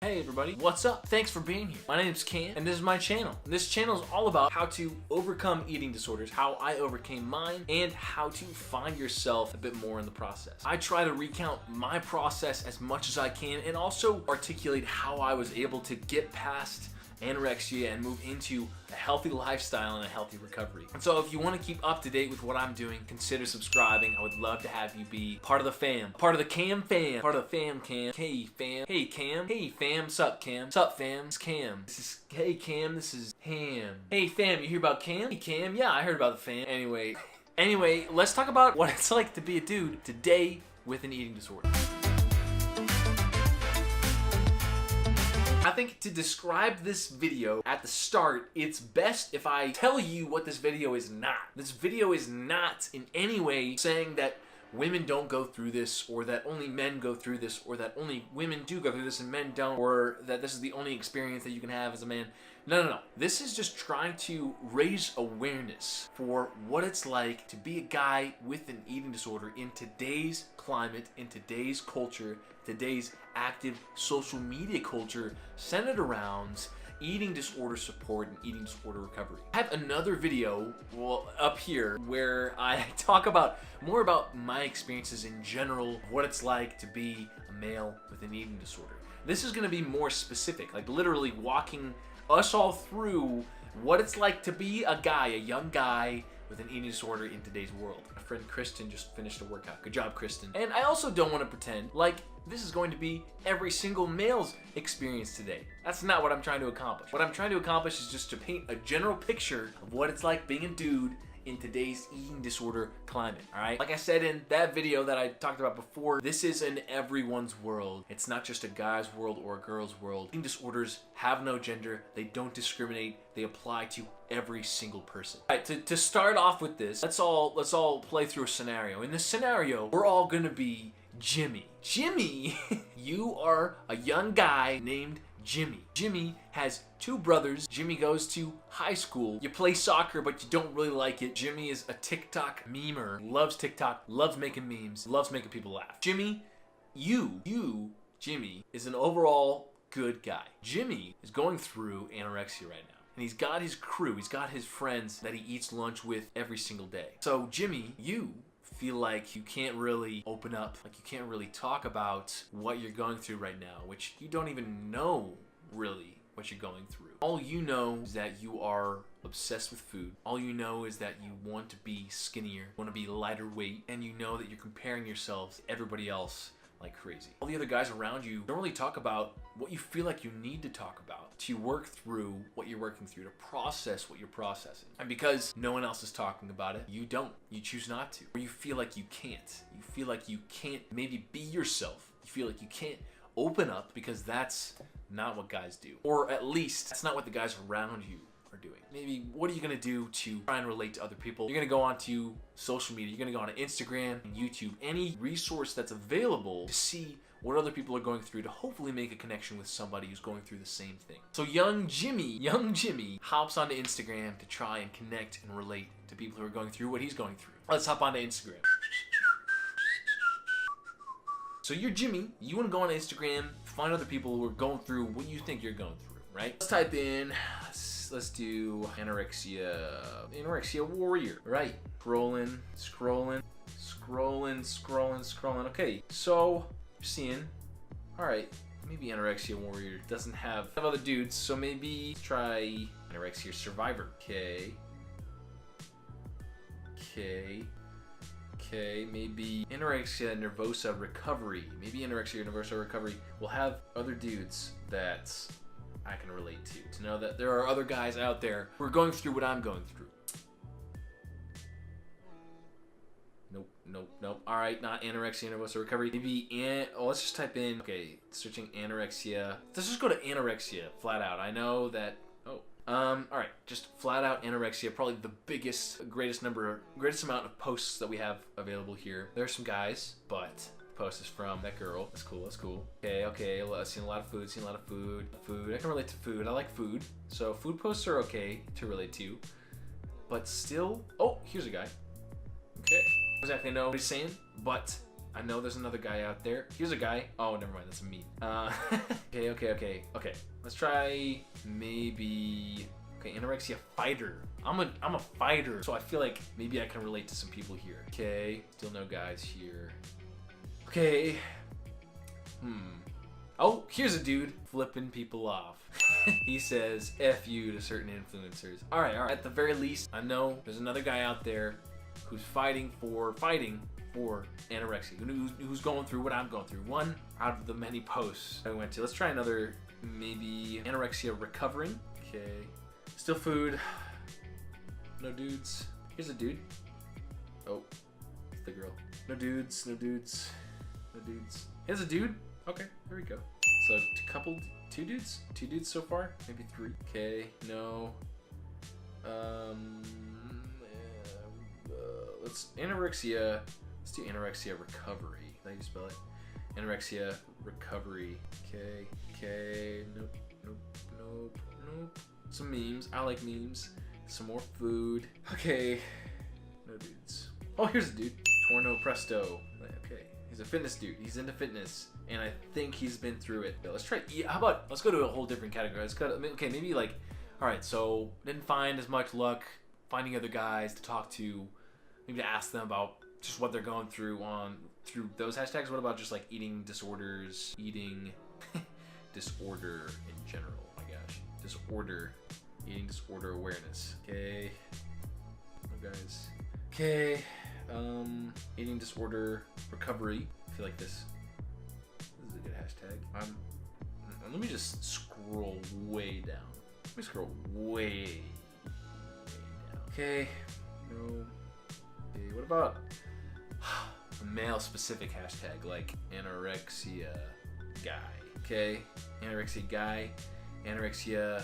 Hey everybody, what's up? Thanks for being here. My name's Cam, and this is my channel. And this channel is all about how to overcome eating disorders, how I overcame mine, and how to find yourself a bit more in the process. I try to recount my process as much as I can, and also articulate how I was able to get past anorexia and move into a healthy lifestyle and a healthy recovery. And so if you want to keep up to date with what I'm doing, consider subscribing. I would love to have you be part of the fam, part of the Cam fam, part of the fam Cam. Hey fam, hey Cam, hey fam, sup Cam, sup fam, it's Cam. This is, hey Cam, this is Ham. Hey fam, you hear about Cam? Hey Cam, yeah, I heard about the fam. Anyway, let's talk about what it's like to be a dude today with an eating disorder. I think to describe this video at the start, it's best if I tell you what this video is not. This video is not in any way saying that women don't go through this, or that only men go through this, or that only women do go through this and men don't, or that this is the only experience that you can have as a man. No. This is just trying to raise awareness for what it's like to be a guy with an eating disorder in today's climate, in today's culture, today's active social media culture centered around eating disorder support and eating disorder recovery. I have another video up here where I talk more about my experiences in general, what it's like to be a male with an eating disorder. This is going to be more specific, like literally walking us all through what it's like to be a guy, a young guy with an eating disorder in today's world. My friend Kristen just finished a workout. Good job, Kristen. And I also don't want to pretend like this is going to be every single male's experience today. That's not what I'm trying to accomplish. What I'm trying to accomplish is just to paint a general picture of what it's like being a dude in today's eating disorder climate, all right? Like I said in that video that I talked about before, this is an everyone's world. It's not just a guy's world or a girl's world. Eating disorders have no gender. They don't discriminate. They apply to every single person. All right, to start off with this, let's all play through a scenario. In this scenario, we're all gonna be Jimmy. Jimmy, you are a young guy named Jimmy. Jimmy has two brothers. Jimmy goes to high school. You play soccer, but you don't really like it. Jimmy is a TikTok memer. Loves TikTok, loves making memes, loves making people laugh. Jimmy, Jimmy, is an overall good guy. Jimmy is going through anorexia right now. And he's got his crew, he's got his friends that he eats lunch with every single day. So Jimmy, you feel like you can't really open up, like you can't really talk about what you're going through right now, which you don't even know really what you're going through. All you know is that you are obsessed with food. All you know is that you want to be skinnier, want to be lighter weight, and you know that you're comparing yourself to everybody else like crazy. All the other guys around you don't really talk about what you feel like you need to talk about to work through what you're working through, to process what you're processing. And because no one else is talking about it, you don't. You choose not to. Or you feel like you can't. You feel like you can't maybe be yourself. You feel like you can't open up because that's not what guys do. Or at least that's not what the guys around you are doing. Maybe what are you gonna do to try and relate to other people? You're gonna go onto social media, you're gonna go on Instagram and YouTube, any resource that's available to see what other people are going through, to hopefully make a connection with somebody who's going through the same thing. So young Jimmy hops onto Instagram to try and connect and relate to people who are going through what he's going through. Let's hop onto Instagram. So you're Jimmy, you wanna go on Instagram, find other people who are going through what you think you're going through, right? Let's type in, let's do anorexia warrior, right? Scrolling. Okay, so you're seeing, all right, maybe anorexia warrior doesn't have other dudes, so maybe try anorexia survivor. Okay, maybe anorexia nervosa recovery. Maybe anorexia nervosa recovery will have other dudes that I can relate to know that there are other guys out there who are going through what I'm going through. Nope. All right, not anorexia nervosa recovery. Maybe let's just type in, okay, searching anorexia. Let's just go to anorexia flat out. I know that, all right, just flat out anorexia, probably the greatest amount of posts that we have available here. There are some guys, but post is from that girl. That's cool. Okay. Well, I've seen a lot of food. Food. I can relate to food. I like food. So food posts are okay to relate to. But still, oh, here's a guy. Okay. I don't exactly know what he's saying, but I know there's another guy out there. Here's a guy. Oh, never mind. That's a me. Okay. Let's try maybe. Okay, anorexia fighter. I'm a fighter, so I feel like maybe I can relate to some people here. Okay, still no guys here. Okay. Oh, here's a dude flipping people off. He says F you to certain influencers. All right. At the very least, I know there's another guy out there who's fighting for anorexia, who's going through what I'm going through. One out of the many posts I went to. Let's try another, maybe anorexia recovering. Okay, still food. No dudes. Here's a dude. Oh, it's the girl. No dudes. Here's a dude. Okay, there we go. So two dudes so far, maybe three. Okay, no. Let's anorexia. Let's do anorexia recovery. How do you spell it? Anorexia recovery. Okay. Nope. Some memes. I like memes. Some more food. Okay. No dudes. Oh, here's a dude. Torno Presto. Okay. He's a fitness dude. He's into fitness, and I think he's been through it. Let's try. How about let's go to a whole different category. Let's go. Okay, maybe like. All right. So didn't find as much luck finding other guys to talk to. Maybe to ask them about just what they're going through through those hashtags. What about just like eating disorders, eating disorder in general? Oh my gosh, disorder, eating disorder awareness. Okay, oh guys. Okay, eating disorder recovery. I feel like this is a good hashtag. Let me just scroll way down. Let me scroll way down. Okay, no. What about a male-specific hashtag like anorexia guy? Okay, anorexia guy, anorexia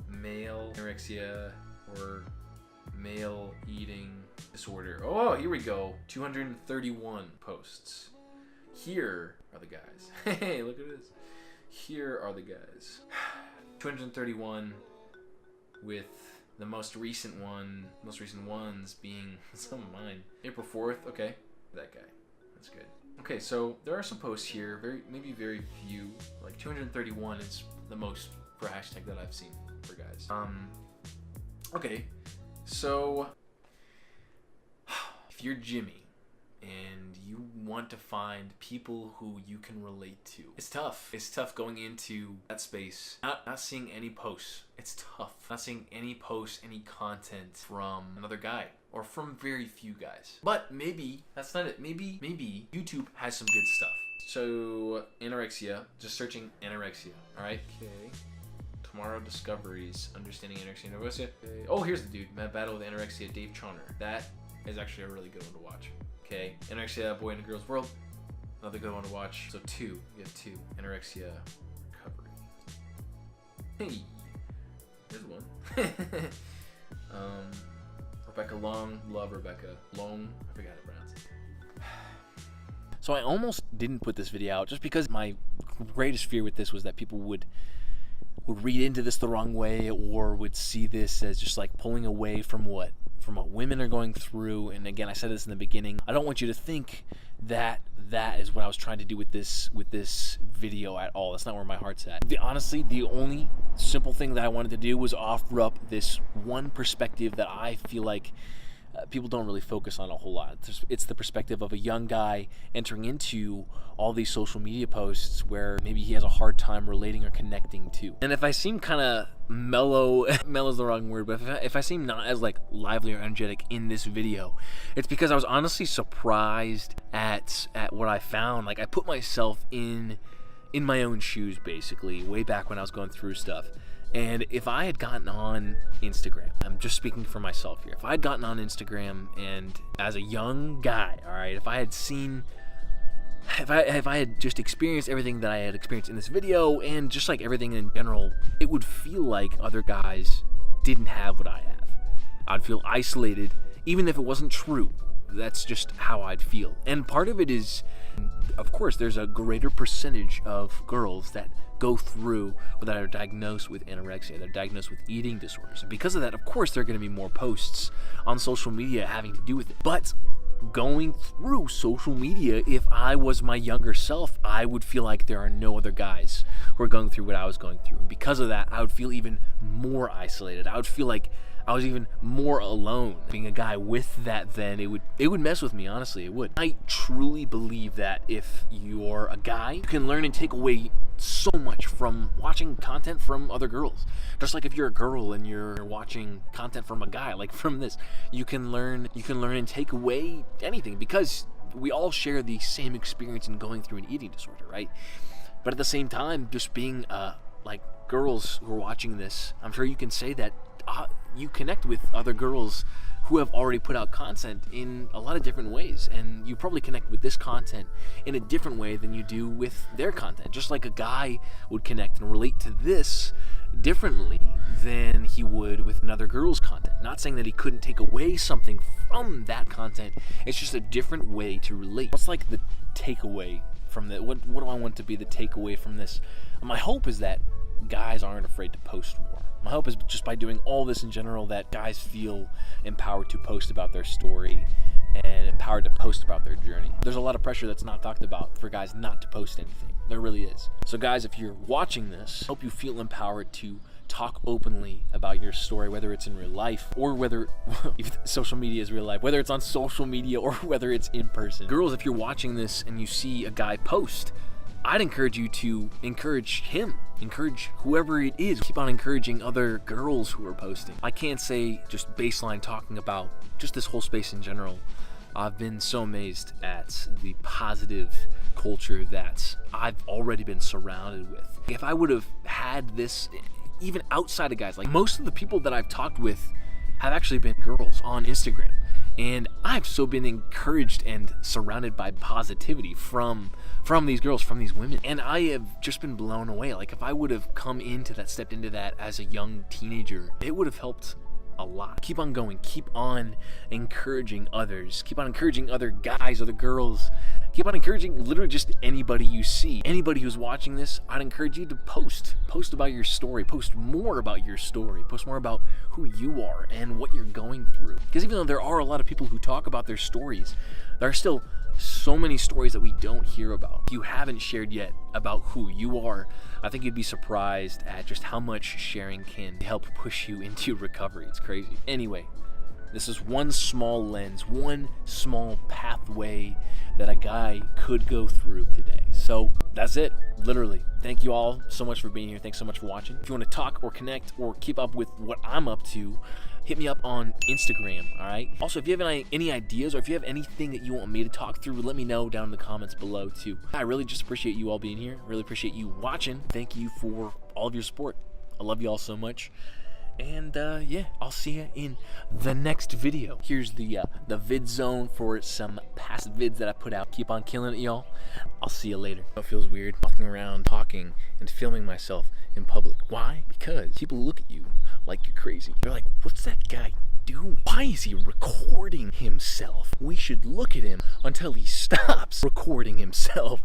male, anorexia or male eating disorder. Oh, here we go. 231 posts. Here are the guys. Hey, look at this. Here are the guys. 231 with the most recent ones being some of mine. April 4th, okay, that guy, that's good. Okay, so there are some posts here, maybe very few, like 231 is the most for a hashtag that I've seen for guys. Okay, so if you're Jimmy and you want to find people who you can relate to, it's tough. It's tough going into that space, not seeing any posts. It's tough not seeing any posts, any content from another guy or from very few guys. But maybe that's not it. Maybe YouTube has some good stuff. So anorexia, just searching anorexia. All right. Okay. Tomorrow discoveries, understanding anorexia and anorexia. Okay. Oh, here's the dude. Battle with anorexia, Dave Chauner. That is actually a really good one to watch. Okay, anorexia, boy in a girl's world. Another good one to watch. So you have two. Anorexia recovery. Hey, here's one. Rebecca Long, love Rebecca Long. I forgot how to pronounce it. So I almost didn't put this video out just because my greatest fear with this was that people would read into this the wrong way or would see this as just like pulling away from what women are going through. And again, I said this in the beginning, I don't want you to think that that is what I was trying to do with this video at all. That's not where my heart's at. Honestly, the only simple thing that I wanted to do was offer up this one perspective that I feel like people don't really focus on a whole lot. It's the perspective of a young guy entering into all these social media posts where maybe he has a hard time relating or connecting to. And if I seem kind of mellow is the wrong word, but if I seem not as like lively or energetic in this video, it's because I was honestly surprised at what I found. Like I put myself in my own shoes basically way back when I was going through stuff. And if I had gotten on Instagram, I'm just speaking for myself here. If I had gotten on Instagram and as a young guy, all right, if I had just experienced everything that I had experienced in this video and just like everything in general, it would feel like other guys didn't have what I have. I'd feel isolated, even if it wasn't true. That's just how I'd feel. And part of it is, of course, there's a greater percentage of girls that go through or that are diagnosed with anorexia, they're diagnosed with eating disorders. And because of that, of course, there are going to be more posts on social media having to do with it. But going through social media, if I was my younger self, I would feel like there are no other guys who are going through what I was going through. And because of that, I would feel even more isolated. I would feel like I was even more alone. Being a guy with that, then it would mess with me, honestly, it would. I truly believe that if you're a guy, you can learn and take away so much from watching content from other girls. Just like if you're a girl and you're watching content from a guy, like from this, you can learn and take away anything, because we all share the same experience in going through an eating disorder, right? But at the same time, just being like girls who are watching this, I'm sure you can say that you connect with other girls who have already put out content in a lot of different ways, and you probably connect with this content in a different way than you do with their content. Just like a guy would connect and relate to this differently than he would with another girl's content. Not saying that he couldn't take away something from that content, it's just a different way to relate. What's like the takeaway from that? What do I want to be the takeaway from this? My hope is that guys aren't afraid to post more. My hope is just by doing all this in general that guys feel empowered to post about their story and empowered to post about their journey. There's a lot of pressure that's not talked about for guys not to post anything. There really is. So guys, if you're watching this, I hope you feel empowered to talk openly about your story, whether it's in real life or whether if social media is real life, whether it's on social media or whether it's in person. Girls, if you're watching this and you see a guy post, I'd encourage you to encourage him, encourage whoever it is. Keep on encouraging other girls who are posting. I can't say just baseline talking about just this whole space in general. I've been so amazed at the positive culture that I've already been surrounded with. If I would have had this even outside of guys, like most of the people that I've talked with have actually been girls on Instagram. And I've so been encouraged and surrounded by positivity from these girls, from these women. And I have just been blown away. Like if I would have stepped into that as a young teenager, it would have helped a lot. Keep on going, keep on encouraging others, keep on encouraging other guys, other girls, keep on encouraging literally just anybody you see. Anybody who's watching this, I'd encourage you to post about your story, post more about your story, post more about who you are and what you're going through. Because even though there are a lot of people who talk about their stories, there are still so many stories that we don't hear about. If you haven't shared yet about who you are, I think you'd be surprised at just how much sharing can help push you into recovery. It's crazy. Anyway, this is one small lens, one small pathway that a guy could go through today. So that's it, literally. Thank you all so much for being here. Thanks so much for watching. If you want to talk or connect or keep up with what I'm up to, hit me up on Instagram, all right? Also, if you have any ideas or if you have anything that you want me to talk through, let me know down in the comments below too. I really just appreciate you all being here. Really appreciate you watching. Thank you for all of your support. I love you all so much. And yeah, I'll see you in the next video. Here's the vid zone for some past vids that I put out. Keep on killing it, y'all. I'll see you later. It feels weird walking around talking and filming myself in public. Why? Because people look at you like you're crazy. They're like, what's that guy doing? Why is he recording himself? We should look at him until he stops recording himself.